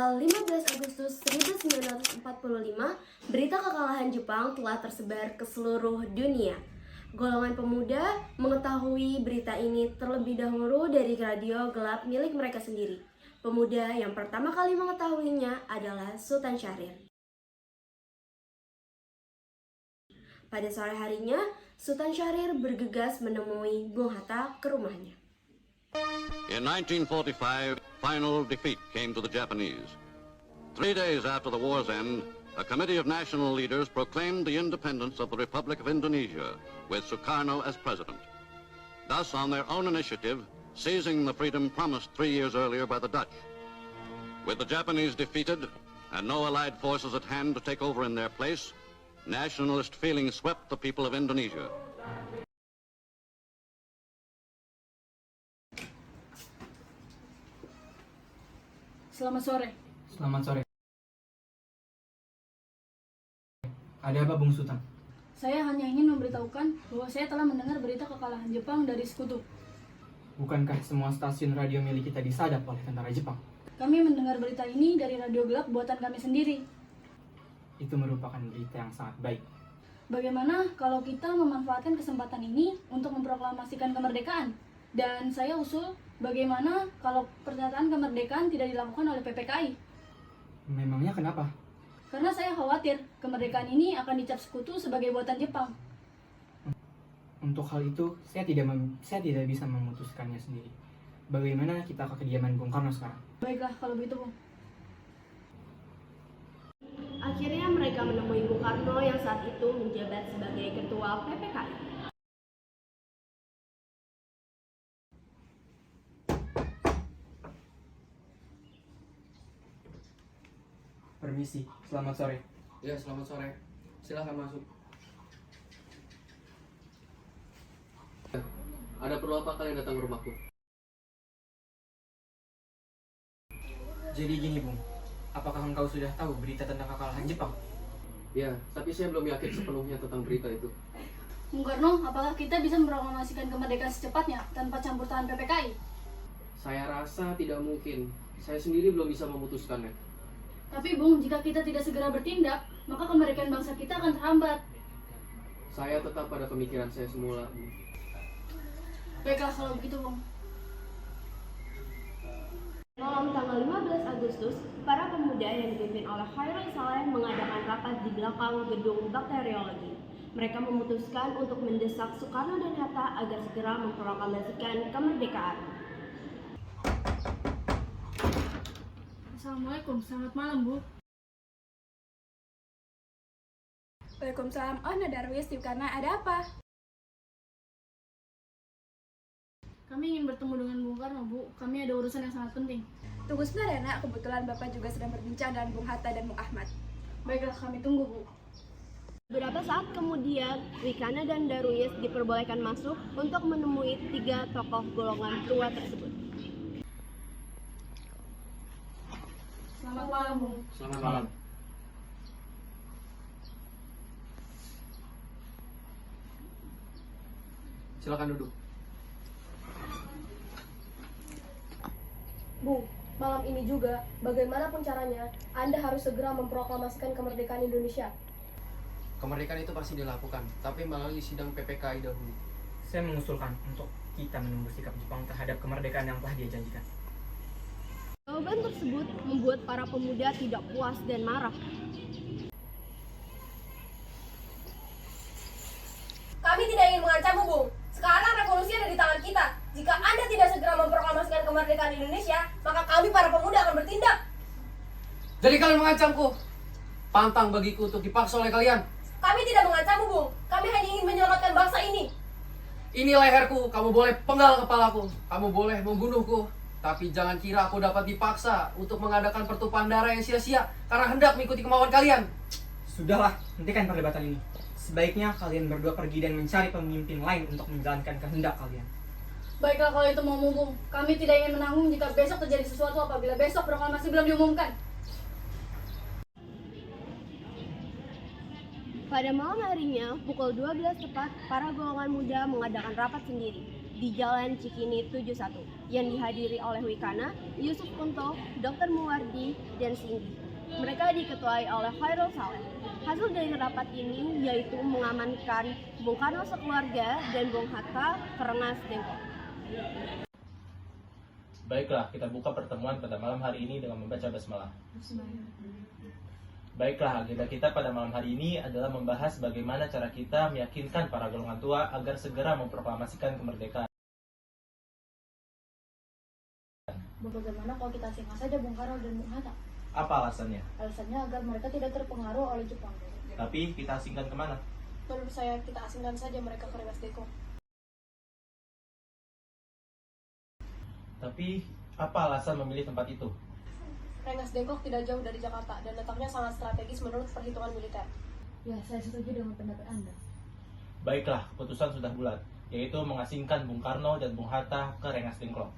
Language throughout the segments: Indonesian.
Tanggal 15 Agustus 1945, berita kekalahan Jepang telah tersebar ke seluruh dunia. Golongan pemuda mengetahui berita ini terlebih dahulu dari radio gelap milik mereka sendiri. Pemuda yang pertama kali mengetahuinya adalah Sultan Syahrir. Pada sore harinya, Sultan Syahrir bergegas menemui Bung Hatta ke rumahnya. In 1945, final defeat came to the Japanese. 3 days after the war's end, a committee of national leaders proclaimed the independence of the Republic of Indonesia, with Sukarno as president. Thus, on their own initiative, seizing the freedom promised 3 years earlier by the Dutch. With the Japanese defeated and no allied forces at hand to take over in their place, nationalist feeling swept the people of Indonesia. Selamat sore. Selamat sore. Ada apa, Bung Sultan? Saya hanya ingin memberitahukan bahwa saya telah mendengar berita kekalahan Jepang dari sekutu. Bukankah semua stasiun radio milik kita disadap oleh tentara Jepang? Kami mendengar berita ini dari radio gelap buatan kami sendiri. Itu merupakan berita yang sangat baik. Bagaimana kalau kita memanfaatkan kesempatan ini untuk memproklamasikan kemerdekaan? Dan saya usul, bagaimana kalau pernyataan kemerdekaan tidak dilakukan oleh PPKI? Memangnya kenapa? Karena saya khawatir kemerdekaan ini akan dicap sekutu sebagai buatan Jepang. Untuk hal itu, saya tidak bisa memutuskannya sendiri. Bagaimana kita ke kediaman Bung Karno sekarang? Baiklah kalau begitu, Bung. Akhirnya mereka menemui Bung Karno yang saat itu menjabat sebagai ketua PPKI. Permisi, selamat sore. Ya, selamat sore. Silahkan masuk. Ada perlu apa kalian datang ke rumahku? Jadi gini, Bung. Apakah engkau sudah tahu berita tentang kekalahan Jepang? Ya, tapi saya belum yakin sepenuhnya tentang berita itu. Bung Karno, apakah kita bisa memproklamasikan kemerdekaan secepatnya tanpa campur tangan PPKI? Saya rasa tidak mungkin. Saya sendiri belum bisa memutuskannya. Tapi Bung, jika kita tidak segera bertindak, maka kemerdekaan bangsa kita akan terhambat. Saya tetap pada pemikiran saya semula. Baiklah kalau begitu, Bung. Malam tanggal 15 Agustus, para pemuda yang dipimpin oleh Khairul Saleh mengadakan rapat di belakang gedung bakteriologi. Mereka memutuskan untuk mendesak Sukarno dan Hatta agar segera memproklamasikan kemerdekaan. Assalamualaikum, selamat malam, Bu. Waalaikumsalam. Oh, Nadarwis, karena ada apa? Kami ingin bertemu dengan Bung Karno, Bu. Kami ada urusan yang sangat penting. Tunggu sebentar ya, Nak. Kebetulan Bapak juga sedang berbincang dengan Bung Hatta dan Bung Ahmad. Baiklah, kami tunggu, Bu. Beberapa saat kemudian, Wikana dan Darwis diperbolehkan masuk untuk menemui 3 tokoh golongan tua tersebut. Selamat malam, Bung. Selamat malam. Silakan duduk. Bung, malam ini juga, bagaimanapun caranya, Anda harus segera memproklamasikan kemerdekaan Indonesia. Kemerdekaan itu pasti dilakukan, tapi melalui sidang PPKI dahulu. Saya mengusulkan untuk kita menunggu sikap Jepang terhadap kemerdekaan yang telah dia janjikan. Jawaban tersebut membuat para pemuda tidak puas dan marah. Kami tidak ingin mengancammu, Bung. Sekarang revolusi ada di tangan kita. Jika Anda tidak segera memproklamasikan kemerdekaan Indonesia, maka kami para pemuda akan bertindak. Jadi kalian mengancamku? Pantang bagiku untuk dipaksa oleh kalian. Kami tidak mengancammu, Bung. Kami hanya ingin menyelamatkan bangsa ini. Ini leherku, kamu boleh penggal kepalaku. Kamu boleh membunuhku. Tapi jangan kira aku dapat dipaksa untuk mengadakan pertumpahan darah yang sia-sia karena hendak mengikuti kemauan kalian. Sudahlah, hentikan perdebatan ini. Sebaiknya kalian berdua pergi dan mencari pemimpin lain untuk menjalankan kehendak kalian. Baiklah kalau itu mau, Bung. Kami tidak ingin menanggung jika besok terjadi sesuatu apabila besok proklamasi belum diumumkan. Pada malam harinya, pukul 12 tepat, para golongan muda mengadakan rapat sendiri. di Jalan Cikini 71 yang dihadiri oleh Wikana, Yusuf Kunto, Dr. Muwardi, dan Singgi. Mereka diketuai oleh Khairul Saleh. Hasil dari rapat ini yaitu mengamankan Bung Karno sekeluarga dan Bung Hatta ke Rengas Dengklok. Baiklah, kita buka pertemuan pada malam hari ini dengan membaca basmalah. Baiklah, agenda kita pada malam hari ini adalah membahas bagaimana cara kita meyakinkan para golongan tua agar segera memproklamasikan kemerdekaan. Bagaimana kalau kita singkat saja Bung Karno dan Bung Hatta? Apa alasannya? Alasannya agar mereka tidak terpengaruh oleh Jepang. Tapi kita asingkan kemana? Menurut saya kita asingkan saja mereka ke Rengas Dengklok. Tapi apa alasan memilih tempat itu? Rengas Dengklok tidak jauh dari Jakarta dan letaknya sangat strategis menurut perhitungan militer. Ya, saya setuju dengan pendapat Anda. Baiklah, keputusan sudah bulat, yaitu mengasingkan Bung Karno dan Bung Hatta ke Rengas Dengklok.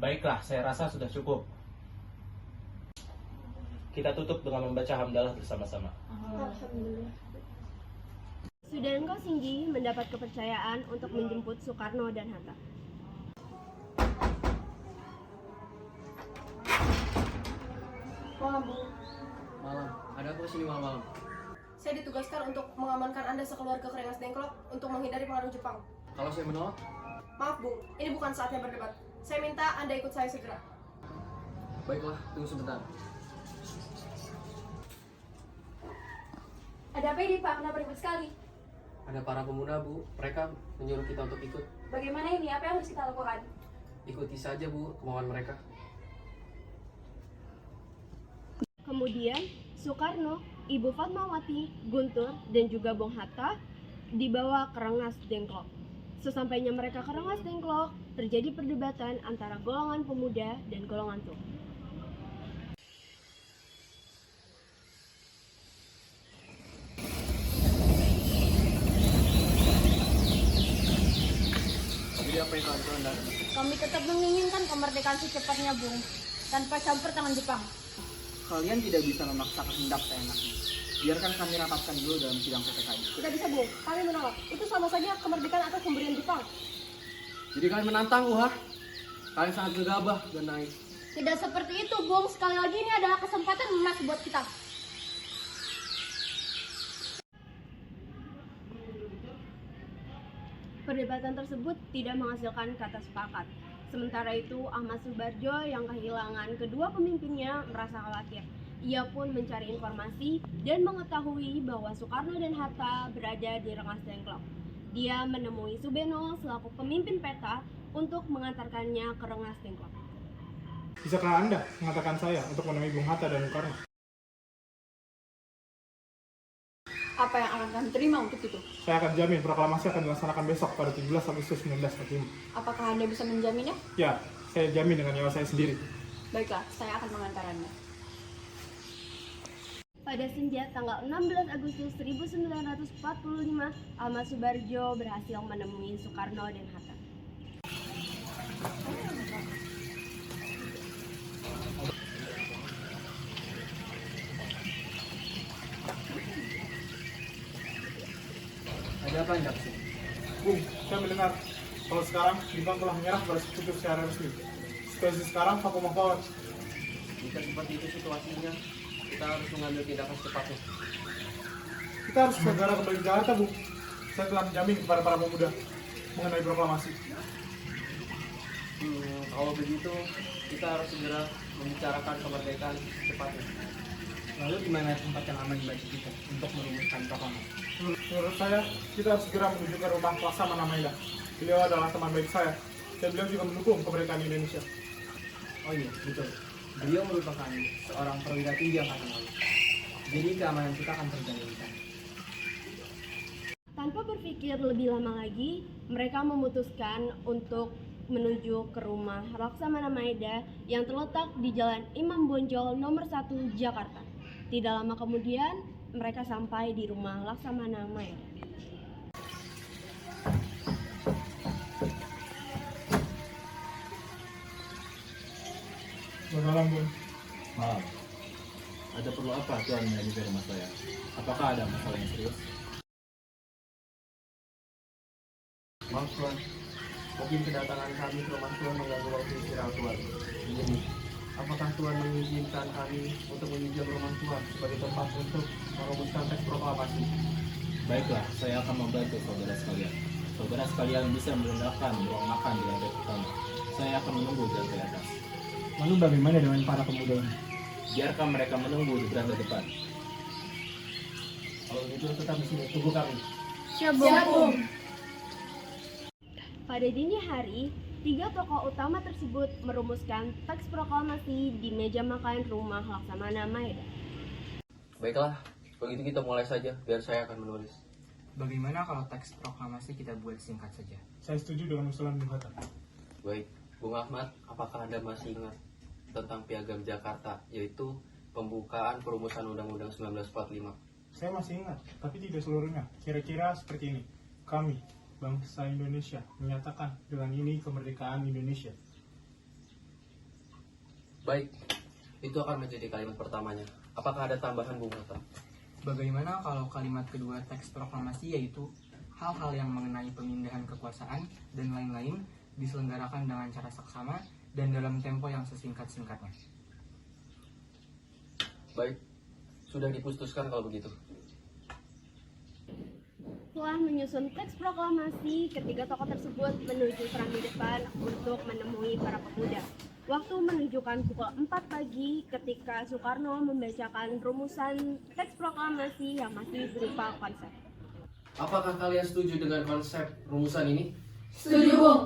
Baiklah, saya rasa sudah cukup. Kita tutup dengan membaca hamdalah bersama-sama. Alhamdulillah. Sudah engkau Singgi mendapat kepercayaan untuk menjemput Soekarno dan Hatta. Malam, Bu. Malam. Ada apa sini malam-malam? Saya ditugaskan untuk mengamankan Anda sekeluarga ke Rengas Dengklok untuk menghindari pengaruh Jepang. Kalau saya menolak, Maaf, Bung. Ini bukan saatnya berdebat. Saya minta Anda ikut saya segera. baiklah, tunggu sebentar. Ada apa ini, Pak? Kenapa ribet sekali? Ada para pemuda, Bu. Mereka menyuruh kita untuk ikut. Bagaimana ini? Apa yang harus kita lakukan? Ikuti saja, Bu, kemauan mereka. Kemudian Soekarno, Ibu Fatmawati, Guntur, dan juga Bung Hatta dibawa ke Rengas Dengklok. Sesampainya mereka ke Rengas Dengklok, terjadi perdebatan antara golongan pemuda dan golongan tua. Jadi apa yang kalian kehendaki? Kami tetap menginginkan kemerdekaan secepatnya, Bung, tanpa campur tangan Jepang. Kalian tidak bisa memaksa kehendak seenaknya. Biarkan kami rapatkan dulu dalam sidang PPKI. Tidak bisa, Bung. Kami menolak. Itu sama saja kemerdekaan atas pemberian Jepang. Jadi kalian menantangku, ha? Kalian sangat gegabah dan naif. Tidak seperti itu, Bung. Sekali lagi ini adalah kesempatan emas buat kita. Perdebatan tersebut tidak menghasilkan kata sepakat. Sementara itu, Ahmad Subarjo yang kehilangan kedua pemimpinnya merasa khawatir. Ia pun mencari informasi dan mengetahui bahwa Soekarno dan Hatta berada di Rengas Dengklok. Dia menemui Subeno selaku pemimpin peta untuk mengantarkannya ke Rengas Dengklok. Bisakah Anda mengatakan saya untuk menemui Bung Hatta dan Bung Karno? Apa yang akan kami terima untuk itu? Saya akan jamin proklamasi akan dilaksanakan besok pada 17 Agustus 1945. Apakah Anda bisa menjaminnya? Ya, saya jamin dengan nyawa saya sendiri. Baiklah, saya akan mengantar Anda. Pada senja tanggal 16 Agustus 1945, Ahmad Subarjo berhasil menemui Soekarno dan Hatta. Ada apa, Jackson? Bung, saya mendengar kalau sekarang Jepang telah menyerah pada sekutu secara resmi. Situasi sekarang aku mohon. Jika seperti itu situasinya, kita harus mengambil tindakan secepatnya. Kita harus segera kembali ke Jakarta, Bung. Saya telah menjamin kepada para pemuda mengenai proklamasi. Kalau begitu, kita harus segera membicarakan kemerdekaan secepatnya. Lalu di mana tempat yang aman bagi kita untuk merumuskan proklamasi? Menurut saya, kita harus segera menuju ke rumah Laksamana Maeda. Beliau adalah teman baik saya, dan beliau juga mendukung kemerdekaan Indonesia. Oh iya, betul. Beliau merupakan seorang perwira tinggi angkatan laut. Jadi keamanan kita akan terjamin di sana. Tanpa berpikir lebih lama lagi, mereka memutuskan untuk menuju ke rumah Laksamana Maeda yang terletak di Jalan Imam Bonjol nomor 1 Jakarta. Tidak lama kemudian, mereka sampai di rumah Laksamana Maeda. Selamat Bung. Maaf. Ada perlu apa Tuan menyanyi ke rumah saya? Apakah ada masalah yang serius? Maaf, Tuan. Mungkin kedatangan kami ke rumah Tuhan mengganggu waktu istirahat Tuhan. Jadi, apakah Tuhan mengizinkan kami untuk menginjak rumah Tuhan sebagai tempat untuk merumuskan teks proklamasi? Baiklah, saya akan membantu saudara sekalian. Saudara sekalian bisa menggunakan ruang makan di lantai pertama. Saya akan menunggu di lantai atas. Lalu bagaimana dengan para pemuda ini? Biarkan mereka menunggu di beranda depan. Kalau gitu tetap di sini, tunggu kami. Siap, Bung. Pada dini hari, 3 tokoh utama tersebut merumuskan teks proklamasi di meja makan rumah Laksamana Maeda. Baiklah, begitu kita mulai saja, biar saya akan menulis. Bagaimana kalau teks proklamasi kita buat singkat saja? Saya setuju dengan usulan Bung Hatta. Baik, Bung Ahmad, apakah Anda masih ingat tentang Piagam Jakarta, yaitu pembukaan perumusan Undang-Undang 1945? Saya masih ingat, tapi tidak seluruhnya. Kira-kira seperti ini. Kami, bangsa Indonesia, menyatakan dengan ini kemerdekaan Indonesia. Baik, itu akan menjadi kalimat pertamanya. Apakah ada tambahan, Bung Hatta? Bagaimana kalau kalimat kedua teks proklamasi yaitu hal-hal yang mengenai pemindahan kekuasaan dan lain-lain diselenggarakan dengan cara saksama dan dalam tempo yang sesingkat-singkatnya? Baik, sudah diputuskan kalau begitu. Setelah menyusun teks proklamasi, ketiga tokoh tersebut menuju serambi depan untuk menemui para pemuda. Waktu menunjukkan pukul 4 pagi ketika Soekarno membacakan rumusan teks proklamasi yang masih berupa konsep. Apakah kalian setuju dengan konsep rumusan ini? Setuju, Bung.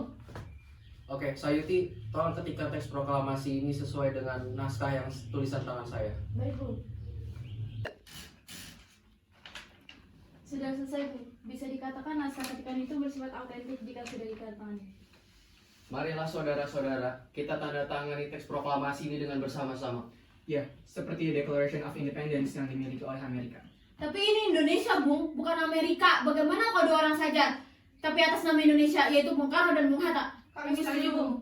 Oke, Sayuti, tolong ketikkan teks proklamasi ini sesuai dengan naskah yang tulisan tangan saya. Baik, Bung. Sudah selesai, Bung. Bisa dikatakan naskah ketikan itu bersifat autentik jika sudah ditandatangani. Marilah saudara-saudara, kita tanda tangani teks proklamasi ini dengan bersama-sama. Ya, seperti Declaration of Independence yang dimiliki oleh Amerika. Tapi ini Indonesia, Bung, bukan Amerika. Bagaimana kalau 2 orang saja? Tapi atas nama Indonesia, yaitu Bung Karno dan Bung Hatta. Kami setuju, Bung.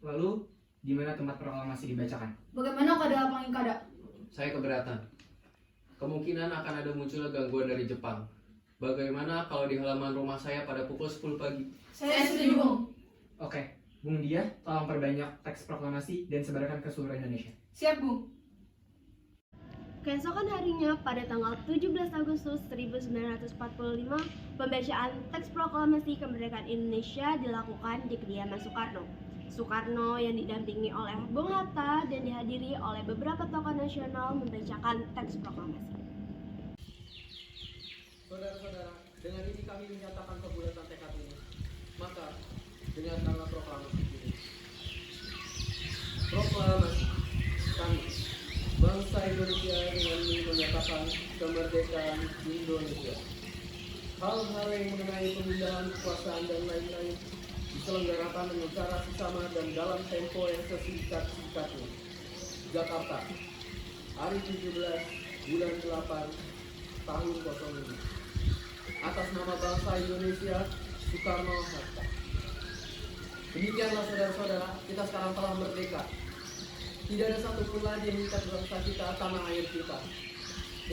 Lalu, di mana tempat proklamasi dibacakan? Bagaimana kalau ada lapang kada? Saya keberatan. Kemungkinan akan ada muncul gangguan dari Jepang. Bagaimana kalau di halaman rumah saya pada pukul 10 pagi? Saya setuju, Bung. Oke, Bung Dia, tolong perbanyak teks proklamasi dan sebarkan ke seluruh Indonesia. Siap, Bung. Keesokan harinya, pada tanggal 17 Agustus 1945, pembacaan teks proklamasi kemerdekaan Indonesia dilakukan di kediaman Soekarno. Soekarno yang didampingi oleh Bung Hatta dan dihadiri oleh beberapa tokoh nasional membacakan teks proklamasi. Saudara-saudara, dengan ini kami menyatakan kebulatan tekad ini. Maka, dengan tanda proklamasi ini. Proklamasi kami, bangsa Indonesia dengan ini menyatakan kemerdekaan Indonesia. Hal-hal yang mengenai pemindahan kekuasaan dan lain-lain diselenggarakan dengan cara sesama dan dalam tempo yang sesingkat-singkatnya. Jakarta, hari 17 bulan 8 tahun 05. Atas nama bangsa Indonesia, Soekarno-Hatta. Demikianlah saudara-saudara, kita sekarang telah merdeka. Tidak ada satupun lagi yang mengikat bangsa kita, tanah air kita.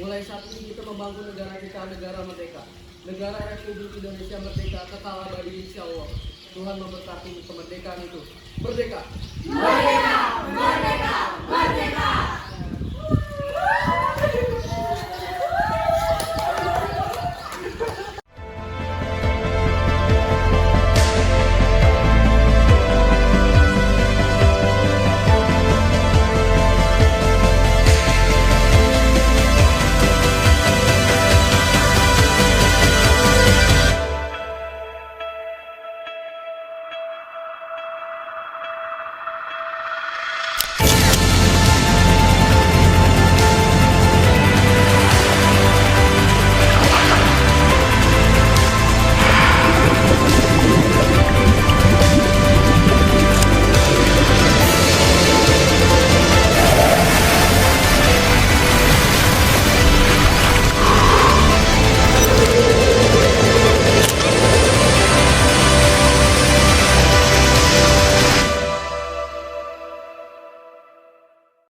Mulai saat ini kita membangun negara kita, negara merdeka. Negara Republik Indonesia merdeka, kekal abadi insya Allah. Tuhan memberkati kemerdekaan itu. Merdeka! Merdeka! Merdeka! Merdeka!